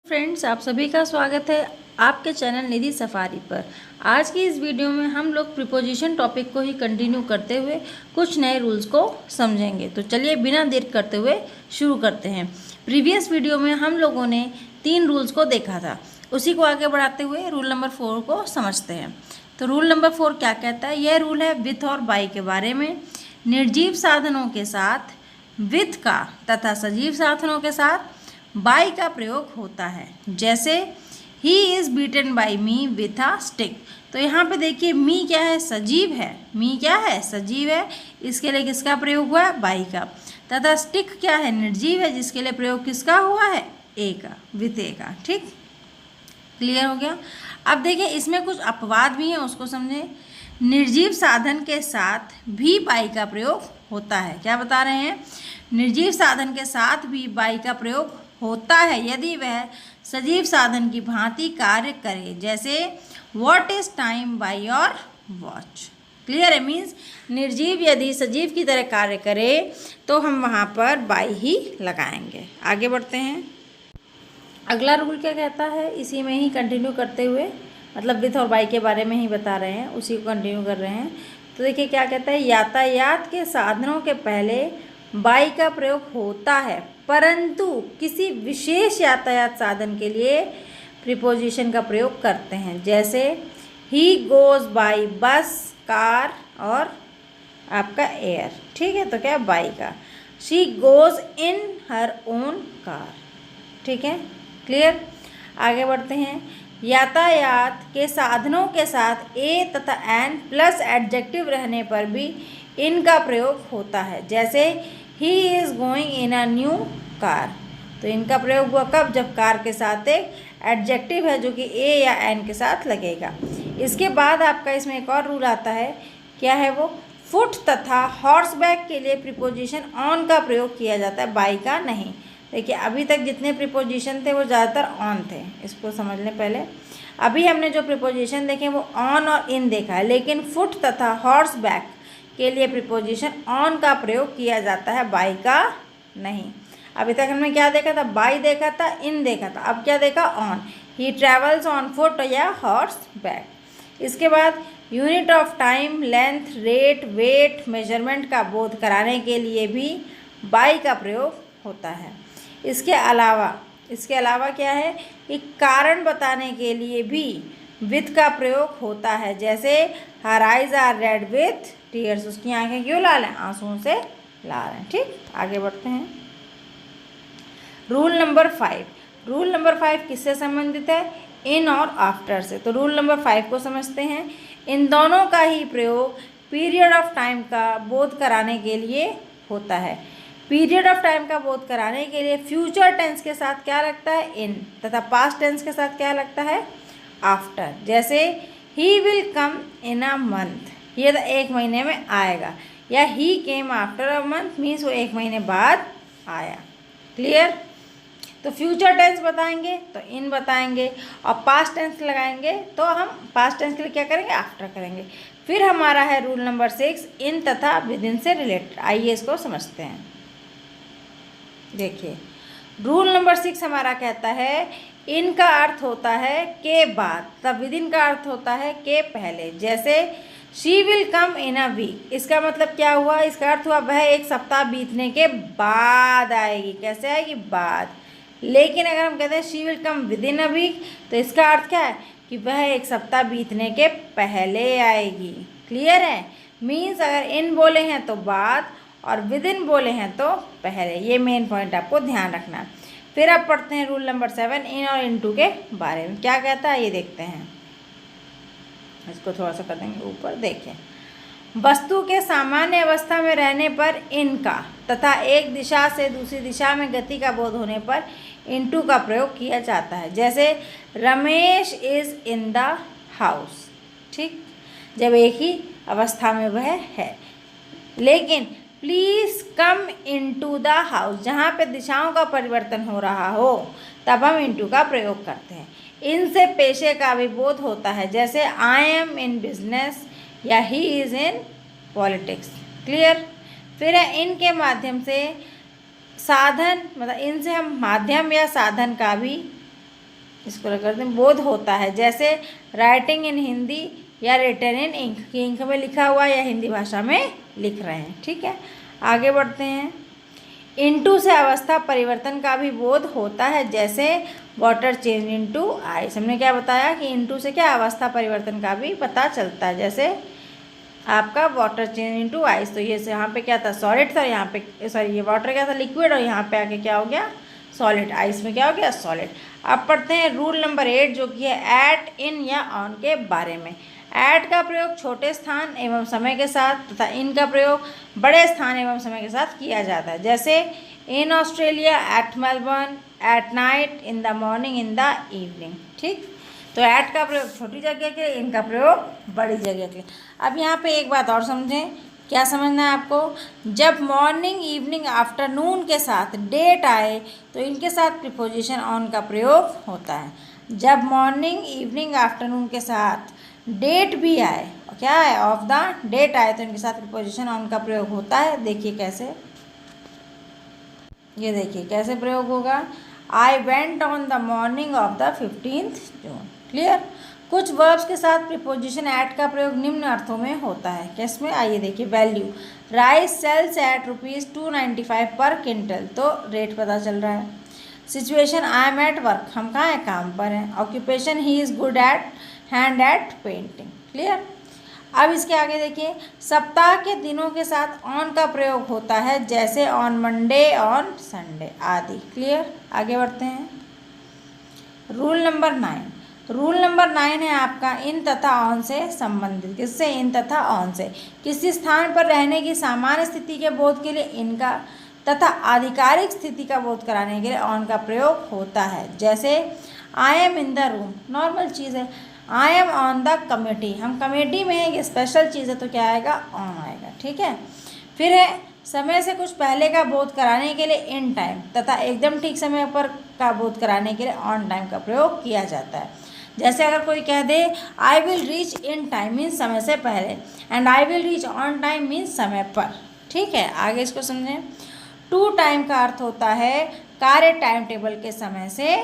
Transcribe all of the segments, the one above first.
Friends, आप सभी का स्वागत है आपके चैनल निधि सफारी पर। आज की इस वीडियो में हम लोग प्रीपोजिशन टॉपिक को ही कंटिन्यू करते हुए कुछ नए रूल्स को समझेंगे। तो चलिए बिना देर करते हुए शुरू करते हैं। प्रीवियस वीडियो में हम लोगों ने 3 रूल्स को देखा था, उसी को आगे बढ़ाते हुए रूल नंबर 4 को समझते हैं। तो रूल नंबर 4 क्या कहता है? यह रूल है विथ और बाय के बारे में। निर्जीव साधनों के साथ विथ का तथा सजीव साधनों के साथ बाय का प्रयोग होता है। जैसे he is beaten by me with a stick. तो यहाँ पे देखिए मी क्या है? सजीव है। मी क्या है? सजीव है। इसके लिए किसका प्रयोग हुआ है? बाय का। तथा स्टिक क्या है? निर्जीव है, जिसके लिए प्रयोग किसका हुआ है? ए का, विथ ए का। ठीक, क्लियर हो गया। अब देखिए इसमें कुछ अपवाद भी हैं, उसको समझे। निर्जीव साधन के साथ भी बाय का प्रयोग होता है। क्या बता रहे हैं? निर्जीव साधन के साथ भी बाय का प्रयोग होता है यदि वह सजीव साधन की भांति कार्य करे। जैसे what is time by your watch. Clear है? मीन्स निर्जीव यदि सजीव की तरह कार्य करे तो हम वहाँ पर बाय ही लगाएंगे। आगे बढ़ते हैं। अगला रूल क्या कहता है? इसी में ही कंटिन्यू करते हुए, मतलब विथ और बाय के बारे में ही बता रहे हैं, उसी को कंटिन्यू कर रहे हैं। तो देखिए क्या कहता है? यातायात के साधनों के पहले बाय का प्रयोग होता है, परंतु किसी विशेष यातायात साधन के लिए प्रीपोजिशन का प्रयोग करते हैं। जैसे ही गोज बाय बस, कार और आपका एयर। ठीक है, तो क्या? बाय का। She goes in her own car. ठीक है, क्लियर। आगे बढ़ते हैं। यातायात के साधनों के साथ ए तथा एन प्लस एडजेक्टिव रहने पर भी इनका प्रयोग होता है। जैसे he is going in a new car. तो इनका प्रयोग हुआ कब? जब कार के साथ एक एडजेक्टिव है जो कि ए या एन के साथ लगेगा। इसके बाद आपका इसमें एक और रूल आता है। क्या है वो? फुट तथा हॉर्सबैक के लिए प्रीपोजिशन ऑन का प्रयोग किया जाता है, बाय का नहीं। देखिए अभी तक जितने प्रीपोजिशन थे वो ज़्यादातर ऑन थे, इसको समझ लें पहले। अभी हमने जो प्रीपोजिशन देखे वो ऑन और इन देखा है, लेकिन फुट तथा हॉर्सबैक के लिए प्रीपोजिशन ऑन का प्रयोग किया जाता है, बाय का नहीं। अभी तक हमने क्या देखा था? बाय देखा था, इन देखा था। अब क्या देखा? On. He travels on foot या हॉर्स बैक। इसके बाद unit of time, length, rate, weight, measurement का बोध कराने के लिए भी बाय का प्रयोग होता है। इसके अलावा क्या है? एक कारण बताने के लिए भी विथ का प्रयोग होता है। जैसे her eyes are red with tears. उसकी आंखें क्यों लाल हैं? आंसुओं से लाल हैं। ठीक, आगे बढ़ते हैं। Rule number 5। रूल नंबर 5 किससे संबंधित है? इन और आफ्टर से। तो रूल नंबर 5 को समझते हैं। इन दोनों का ही प्रयोग पीरियड ऑफ टाइम का बोध कराने के लिए होता है। पीरियड ऑफ टाइम का बोध कराने के लिए फ्यूचर टेंस के साथ क्या लगता है? इन, तथा पास्ट टेंस के साथ क्या लगता है? आफ्टर। जैसे he will come in a month, ये तो 1 महीने में आएगा। या he came after a month, means वो 1 महीने बाद आया। क्लियर। तो फ्यूचर टेंस बताएंगे तो इन बताएंगे, और पास्ट टेंस लगाएंगे तो हम पास्ट टेंस के लिए क्या करेंगे? आफ्टर करेंगे। फिर हमारा है रूल नंबर 6, इन तथा विद इन से रिलेटेड। आइए इसको समझते हैं। देखिए रूल नंबर 6 हमारा कहता है इन का अर्थ होता है के बाद, तब विद इन का अर्थ होता है के पहले। जैसे she will come in a week. इसका मतलब क्या हुआ? इसका अर्थ हुआ वह 1 सप्ताह बीतने के बाद आएगी। कैसे आएगी? बाद। लेकिन अगर हम कहते हैं she will come within a week, तो इसका अर्थ क्या है? कि वह 1 सप्ताह बीतने के पहले आएगी। क्लियर है? मीन्स अगर इन बोले हैं तो बाद, और विद इन बोले हैं तो पहले। ये मेन पॉइंट आपको ध्यान रखना। फिर अब पढ़ते हैं रूल नंबर 7, इन और इनटू के बारे में। क्या कहता है ये देखते हैं। इसको थोड़ा सा कर देंगे ऊपर। देखें, वस्तु के सामान्य अवस्था में रहने पर इनका तथा एक दिशा से दूसरी दिशा में गति का बोध होने पर इनटू का प्रयोग किया जाता है। जैसे Ramesh is in the house. ठीक, जब एक ही अवस्था में वह है। लेकिन please come into the house, जहाँ पे दिशाओं का परिवर्तन हो रहा हो तब हम इनटू का प्रयोग करते हैं। इनसे पेशे का भी बोध होता है। जैसे आई एम इन बिजनेस या he is in politics. Clear. फिर है इनके माध्यम से साधन, मतलब इनसे हम माध्यम या साधन का भी इसको कर दें बोध होता है, जैसे राइटिंग इन हिंदी या रिटन इन इंक, कि इंक में लिखा हुआ या हिंदी भाषा में लिख रहे हैं। ठीक है, आगे बढ़ते हैं। इनटू से अवस्था परिवर्तन का भी बोध होता है, जैसे वाटर चेंज इनटू आइस। हमने क्या बताया कि इनटू से क्या अवस्था परिवर्तन का भी पता चलता है, जैसे आपका वाटर चेंज इनटू आइस। तो ये यहाँ पे क्या था, सॉलिड था, यहाँ पे सॉरी ये वाटर क्या था, लिक्विड, और यहाँ पे आके क्या हो गया, सॉलिड। आइस में क्या हो गया, सॉलिड। अब पढ़ते हैं रूल नंबर 8 जो कि है एट, इन या ऑन के बारे में। एट का प्रयोग छोटे स्थान एवं समय के साथ तथा इन का प्रयोग बड़े स्थान एवं समय के साथ किया जाता है, जैसे in Australia, at Melbourne, at night, in the morning, in the evening. ठीक, तो एट का प्रयोग छोटी जगह के, इनका प्रयोग बड़ी जगह के। अब यहाँ पे एक बात और समझें, क्या समझना है आपको, जब मॉर्निंग, इवनिंग, आफ्टरनून के साथ डेट आए तो इनके साथ प्रीपोजिशन ऑन का प्रयोग होता है। जब मॉर्निंग, इवनिंग, आफ्टरनून के साथ डेट भी आए, क्या है, ऑफ द डेट आए, तो इनके साथ प्रीपोजिशन ऑन का प्रयोग होता है। देखिए कैसे, ये देखिए कैसे प्रयोग होगा। I went on the morning of the 15th June. Clear. कुछ वर्ब्स के साथ प्रीपोजिशन एट का प्रयोग निम्न अर्थों में होता है, किसमें, आइए देखिए। वैल्यू, राइस सेल्स एट ₹295 पर क्विंटल, तो रेट पता चल रहा है। Situation, I am at work, हम कहाँ हैं, काम पर हैं। Occupation, he is good at hand eight painting. Clear. अब इसके आगे देखिए, सप्ताह के दिनों के साथ ऑन का प्रयोग होता है, जैसे ऑन मंडे, ऑन संडे आदि। क्लियर। आगे बढ़ते हैं। रूल नंबर 9, रूल नंबर 9 है आपका इन तथा ऑन से संबंधित। किससे, इन तथा ऑन से। किसी स्थान पर रहने की सामान्य स्थिति के बोध के लिए इनका तथा आधिकारिक स्थिति का बोध कराने के लिए ऑन का प्रयोग होता है, जैसे I am in the room, normal चीज़ है। I am on the committee, हम कमेटी में है, ये स्पेशल चीज़ है, तो क्या आएगा, ऑन आएगा। ठीक है। फिर है समय से कुछ पहले का बोध कराने के लिए इन टाइम तथा एकदम ठीक समय पर का बोध कराने के लिए ऑन टाइम का प्रयोग किया जाता है। जैसे अगर कोई कह दे I will reach in time means समय से पहले, and I will reach on time means समय पर। ठीक है, आगे इसको समझें। टू टाइम का अर्थ होता है कार्य टाइम टेबल के समय से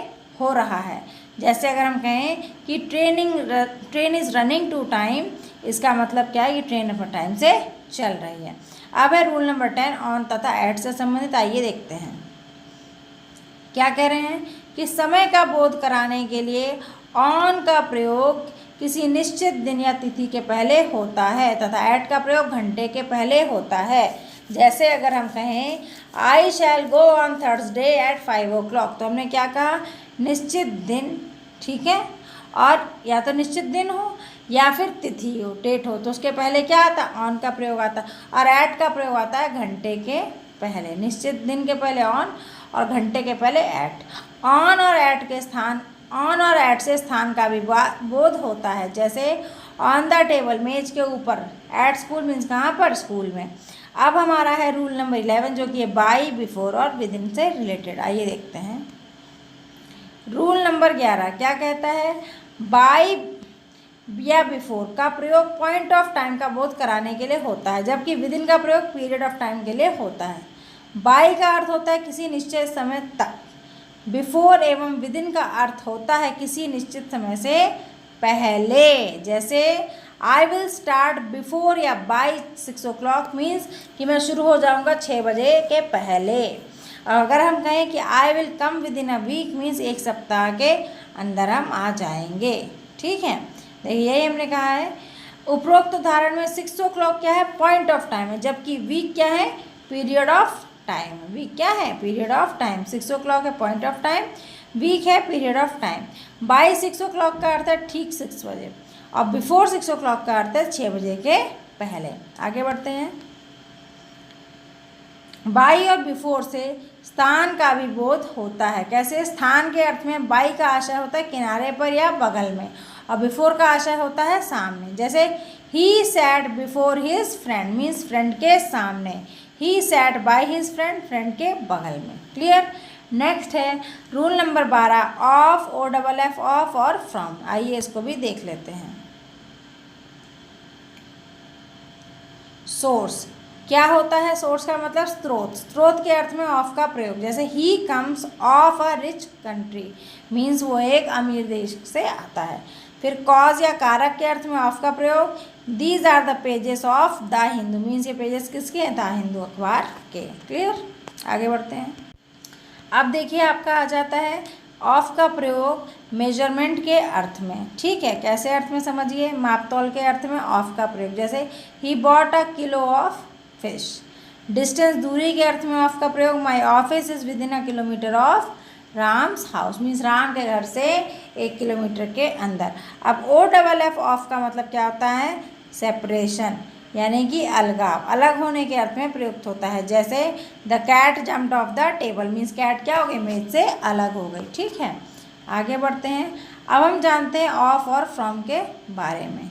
हो रहा है। जैसे अगर हम कहें कि train is running to time, इसका मतलब क्या है कि ट्रेन अपने टाइम से चल रही है। अब है रूल नंबर 10 ऑन तथा एट से संबंधित। आइए देखते हैं क्या कह रहे हैं कि समय का बोध कराने के लिए ऑन का प्रयोग किसी निश्चित दिन या तिथि के पहले होता है तथा एट का प्रयोग घंटे के पहले होता है। जैसे अगर हम कहें I shall go on Thursday at 5 o'clock, तो हमने क्या कहा, निश्चित दिन। ठीक है, और या तो निश्चित दिन हो या फिर तिथि हो, डेट हो, तो उसके पहले क्या आता, ऑन का प्रयोग आता, और एट का प्रयोग आता है घंटे के पहले। निश्चित दिन के पहले ऑन और घंटे के पहले एट। ऑन और एट के स्थान, ऑन और एट से स्थान का भी बोध होता है, जैसे ऑन द टेबल, मेज के ऊपर, एट स्कूल मीन्स कहाँ पर, स्कूल में। अब हमारा है रूल नंबर 11 जो कि है बाई, बिफोर और विद इन से रिलेटेड। आइए देखते हैं। रूल नंबर 11 क्या कहता है, बाई या बिफोर का प्रयोग पॉइंट ऑफ टाइम का बोध कराने के लिए होता है, जबकि विद इन का प्रयोग पीरियड ऑफ टाइम के लिए होता है। बाई का अर्थ होता है किसी निश्चित समय तक, बिफोर एवं विद इन का अर्थ होता है किसी निश्चित समय से पहले। जैसे आई विल स्टार्ट बिफोर या बाई 6 o'clock मीन्स कि मैं शुरू हो जाऊंगा 6 बजे के पहले। अगर हम कहें कि I will come within a week means एक सप्ताह के अंदर हम आ जाएंगे। ठीक है, देखिए यही हमने कहा है। उपरोक्त उदाहरण में 6 o'clock क्या है, पॉइंट ऑफ टाइम है, जबकि वीक क्या है, पीरियड ऑफ टाइम। वीक क्या है, पीरियड ऑफ टाइम। 6 o'clock है पॉइंट ऑफ टाइम, वीक है period of time. By 6 o'clock का अर्थ है ठीक 6 बजे, और बिफोर 6 o'clock का अर्थ है 6 बजे के पहले। आगे बढ़ते हैं। बाई और बिफोर से स्थान का भी बोध होता है। कैसे, स्थान के अर्थ में बाई का आशय होता है किनारे पर या बगल में, और बिफोर का आशय होता है सामने। जैसे he sat before his friend means friend के सामने, he sat by his friend, friend के बगल में। क्लियर। नेक्स्ट है rule number 12 of, OFF, of और फ्रॉम। आइए इसको भी देख लेते हैं। सोर्स, क्या होता है सोर्स का मतलब स्रोत, स्रोत के अर्थ में ऑफ का प्रयोग, जैसे he comes of a rich country means वो एक अमीर देश से आता है। फिर कॉज या कारक के अर्थ में ऑफ का प्रयोग, these are the pages of the Hindu means ये पेजेस किसके हैं, द हिंदू अखबार के। क्लियर, आगे बढ़ते हैं। अब देखिए आपका आ जाता है ऑफ का प्रयोग मेजरमेंट के अर्थ में, ठीक है, कैसे अर्थ में समझिए, मापतौल के अर्थ में ऑफ का प्रयोग, जैसे he bought a kilo of fish. Distance दूरी के अर्थ में ऑफ का प्रयोग, my office is with in a kilometre of Ram's house means Ram के घर से 1 किलोमीटर के अंदर। अब OFF ऑफ का मतलब क्या होता है, सेपरेशन यानी कि अलगाव, अलग होने के अर्थ में प्रयुक्त होता है, जैसे the cat jumped off the table means cat क्या हो गई, मेज से अलग हो गई। ठीक है, आगे बढ़ते हैं। अब हम जानते हैं ऑफ और फ्रॉम के बारे में।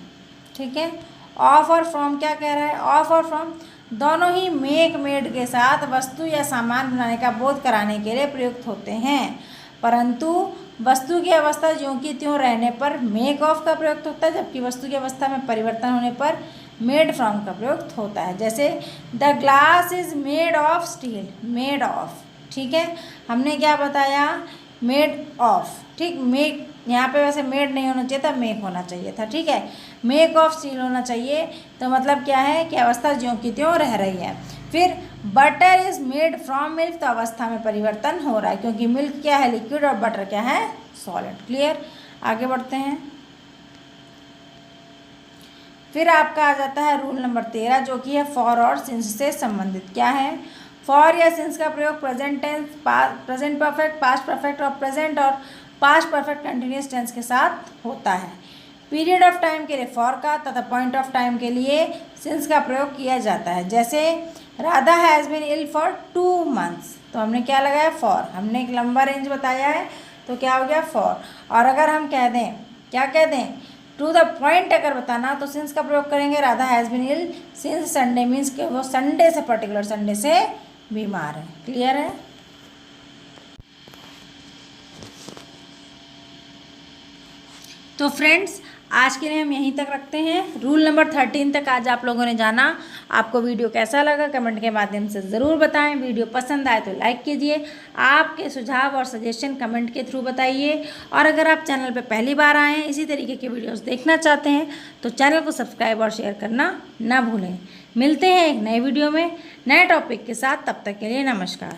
ठीक है, ऑफ और फ्रॉम क्या कह रहा है, ऑफ और फ्रॉम दोनों ही मेक मेड के साथ वस्तु या सामान बनाने का बोध कराने के लिए प्रयुक्त होते हैं, परंतु वस्तु की अवस्था ज्यों की त्यों रहने पर मेक ऑफ का प्रयुक्त होता है, जबकि वस्तु की अवस्था में परिवर्तन होने पर मेड फ्रॉम का प्रयुक्त होता है। जैसे the glass is made of steel, made of, ठीक है, हमने क्या बताया, मेड ऑफ, ठीक, मेक यहाँ पे वैसे मेड नहीं होना चाहिए था, मेक होना चाहिए था। ठीक है, मेक ऑफ स्टील होना चाहिए, तो मतलब क्या है कि अवस्था ज्यों की त्यों रह रही है। फिर butter is made from milk, तो अवस्था में परिवर्तन हो रहा है, क्योंकि मिल्क क्या है, लिक्विड, और बटर क्या है, सॉलिड। क्लियर, आगे बढ़ते हैं। फिर आपका आ जाता है रूल नंबर 13, जो कि है फॉर और सिंस से संबंधित। क्या है, फॉर या सिंस का प्रयोग present tense, present perfect, past perfect और प्रेजेंट और पास्ट परफेक्ट कंटिन्यूस टेंस के साथ होता है। पीरियड ऑफ टाइम के लिए फॉर का तथा पॉइंट ऑफ टाइम के लिए सिंस का प्रयोग किया जाता है। जैसे Radha has been ill for 2 months, तो हमने क्या लगाया, फॉर, हमने एक लंबा रेंज बताया है, तो क्या हो गया, फॉर। और अगर हम कह दें, क्या कह दें, टू द पॉइंट अगर बताना, तो सिंस का प्रयोग करेंगे, Radha has been ill since Sunday means कि वो संडे से, पर्टिकुलर संडे से बीमार है। क्लियर है। तो फ्रेंड्स आज के लिए हम यहीं तक रखते हैं। रूल नंबर 13 तक आज आप लोगों ने जाना। आपको वीडियो कैसा लगा कमेंट के माध्यम से ज़रूर बताएं। वीडियो पसंद आए तो लाइक कीजिए, आपके सुझाव और सजेशन कमेंट के थ्रू बताइए, और अगर आप चैनल पर पहली बार आए हैं, इसी तरीके के वीडियोस देखना चाहते हैं, तो चैनल को सब्सक्राइब और शेयर करना ना भूलें। मिलते हैं एक नए वीडियो में नए टॉपिक के साथ, तब तक के लिए नमस्कार।